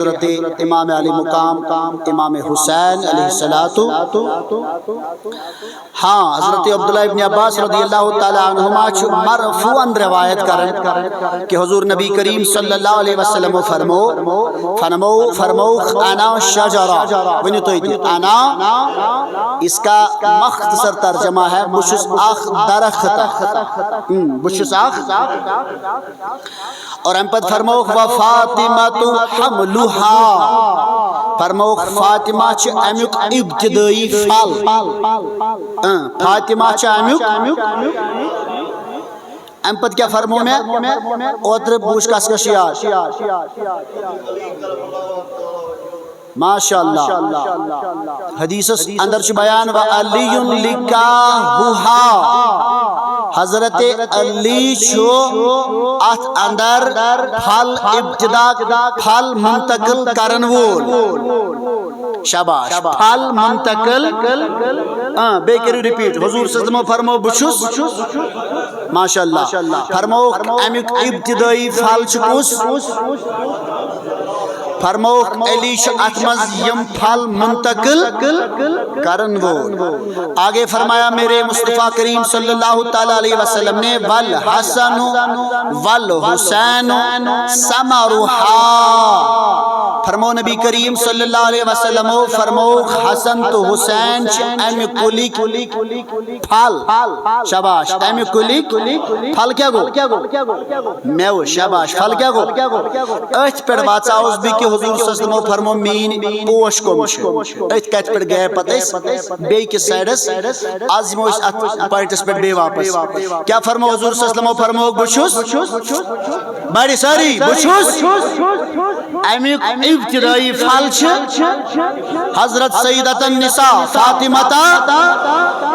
حضرت امام علی مقام امام حسین علیہ الصلوۃ ہاں حضرت عبداللہ ابن عباس رضی اللہ تعالی عنہما مرفوعاً روایت کریں کہ حضور نبی کریم صلی اللہ علیہ وسلم فرمو انا شجرہ ونی تو انا اس کا مختصر ترجمہ ہے بشس اخ درخت بشس اخ اور ہم پت فرموخ و فاطمہ تو حملوہا فرموخ فاطمہ چھ امیک ابتدائی فال فاطمہ چھ امیک ہم پت کیا فرمو میں اوتر بوش کس کشیار ماشاءاللہ حدیث اندر چھ بیان و علی لکاہوہا حضرت علی چھو ات اندر پھل ابتدا پھل منتقل کرن وول شاباش پھل منتقل بے کری ریپیٹ حضور صلی اللہ علیہ وسلم فرمو بچھس ماشاءاللہ فرمو امیک ابتدائی پھل چکوس فرموک علی اتمز یم پھل منتقل کرن وول آگے فرمایا میرے مصطفیٰ کریم صلی اللہ تعالی علیہ وسلم نے والحسن والحسین ثمرھا فرمو نبی کریم صلی اللہ علیہ وسلم فرموک حسن تو حسین امی کلیک پھل شاباش امی کلیک پھل کیا گو میو شاباش پھل کیا گو ایت پیڑ باچاؤز بھی کہ حضور صلی اللہ علیہ وسلم فرمو مین پوش کو مشکل ایت کت پر گئے پتیس بے کی سائڈس آزمو اس پوائنٹس پر بے واپس کیا فرمو حضور صلی اللہ علیہ وسلم فرمو بشوس بڑی ساری بشوس امی ابتدائی فالچ حضرت سیدت النساء فاطمہ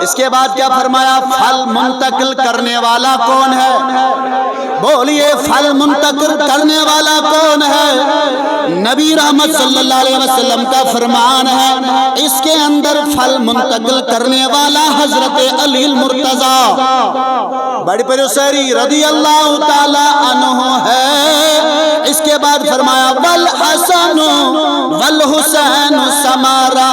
اس کے بعد کیا فرمایا پھل منتقل کرنے والا کون ہے بولیے پھل منتقل کرنے والا کون ہے نبی رحمت صلی اللہ علیہ وسلم کا فرمان ہے اس کے اندر پھل منتقل کرنے والا حضرت علی المرتضی بڑی پیروسری رضی اللہ تعالی عنہ ہے اس کے بعد فرمایا والحسن والحسین ثمرھا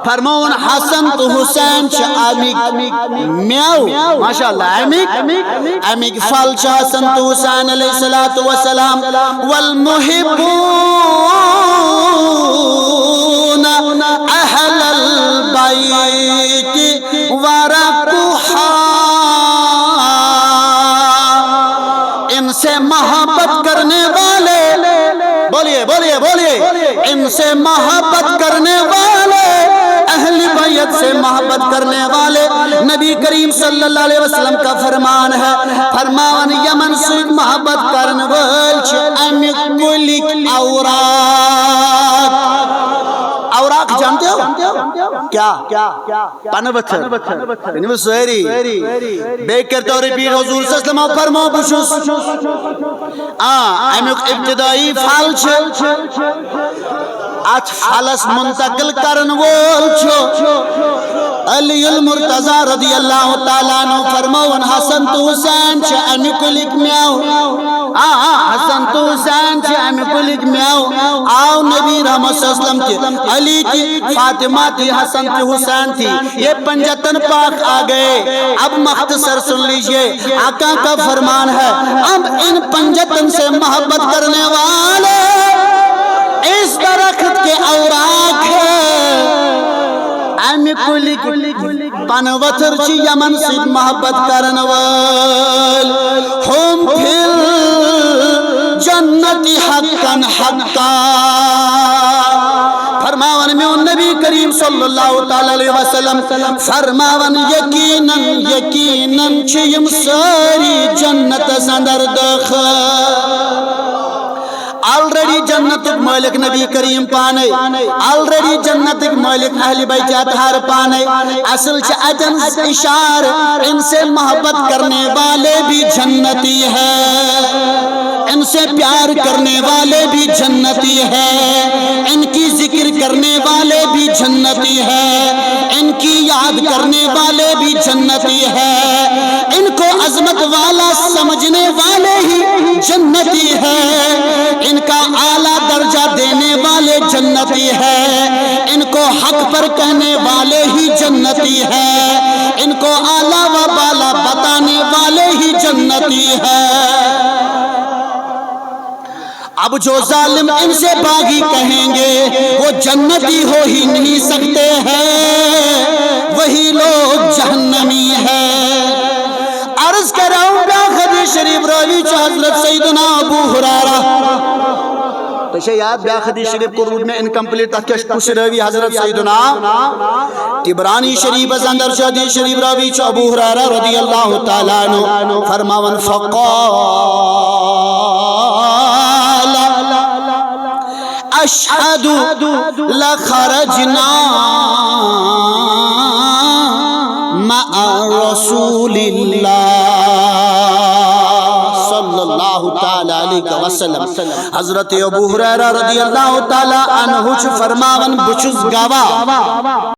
فرمون حسن تو حسین چھ امیک میاو ماشاءاللہ امیک فل چھ حسن تو حسین علیہ السلام والمحبون اہل البیت ورقھا ان سے محبت کرنے والے بولیے بولیے بولیے ان سے محبت کرنے والے اہل بیت سے محبت کرنے والے نبی کریم صلی اللہ علیہ وسلم کا فرمان ہے فرمان یمن سے محبت کرنے والے امی کلک اوراق جانتے ہو کیا پنبتھر انہوں سہری بیکر تو ریپیٹ حضور صلی اللہ علیہ وسلم فرمو بشوس امی ابتدائی فال چھل آج فالس منتقل کرن وول چھو علی المرتضی رضی اللہ تعالیٰ عنہ فرمون حسن تو حسین چھ امی کلک میاو حسن تو حسین چھ امی کلک میاو آو نبی رحمت صلی اللہ علیہ وسلم کی علی کی فاطمہ تھی حسن تھی حسین تھی یہ پنجتن پاک آگئے اب مختصر سن لیجئے آقا کا فرمان ہے اب ان پنجتن سے محبت کرنے والے اس درخت کے اوراق ہے امی کلک پنوتر چی یمن سے محبت کرن وال ہم پھر جنت حقا حقا فرماون میں نبی کریم صلی اللہ علیہ وسلم فرماون یقیناً چیم ساری جنت سندر دخل آلریڈی جنت مالک نبی کریم پانے آلریڈی جنت مالک اہل بیت اطہار پانے اصل اتن اشار ان سے محبت کرنے والے بھی جنتی ہے ان سے پیار کرنے والے بھی جنتی ہے ان کی ذکر کرنے والے بھی جنتی ہے ان کی یاد کرنے والے بھی جنتی ہے ان کو عظمت والا سمجھنے والے ہی اب جو ظالم ان سے باغی کہیں گے وہ جنتی ہو ہی نہیں سکتے ہیں، وہی لوگ جہنمی ہیں۔ عرض کراؤں گا حدیث شریف راوی حضرت سیدنا ابو ہریرہ تو یاد بیا حدیث شریف کو روڈ میں انکمپلیٹ تک کس راوی حضرت سیدنا تبرانی شریف اندر حدیث شریف راوی ابو ہریرہ رضی اللہ تعالیٰ عنہ فرماون فقال اشہد لخرجنا مع رسول اللہ صلی اللہ تعالیٰ علیہ وسلم۔ حضرت ابو ہریرہ رضی اللہ تعالیٰ عنہ فرماون بچس گواہ